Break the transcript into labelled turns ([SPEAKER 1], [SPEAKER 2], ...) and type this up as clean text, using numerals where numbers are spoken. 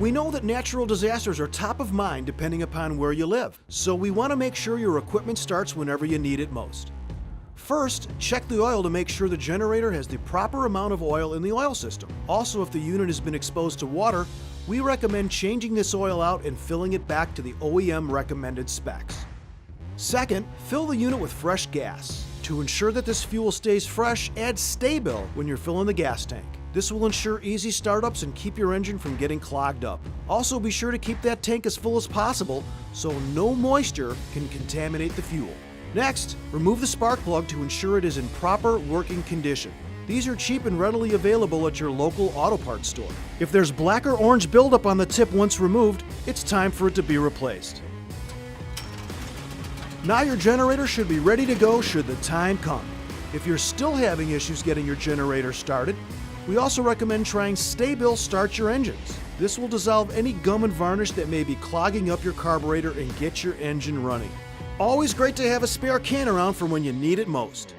[SPEAKER 1] We know that natural disasters are top of mind depending upon where you live, so we want to make sure your equipment starts whenever you need it most. First, check the oil to make sure the generator has the proper amount of oil in the oil system. Also, if the unit has been exposed to water, we recommend changing this oil out and filling it back to the OEM recommended specs. Second, fill the unit with fresh gas. To ensure that this fuel stays fresh, add STA-BIL when you're filling the gas tank. This will ensure easy startups and keep your engine from getting clogged up. Also, be sure to keep that tank as full as possible so no moisture can contaminate the fuel. Next, remove the spark plug to ensure it is in proper working condition. These are cheap and readily available at your local auto parts store. If there's black or orange buildup on the tip once removed, it's time for it to be replaced. Now your generator should be ready to go should the time come. If you're still having issues getting your generator started, we also recommend trying STA-BIL Start Your Engines. This will dissolve any gum and varnish that may be clogging up your carburetor and get your engine running. Always great to have a spare can around for when you need it most.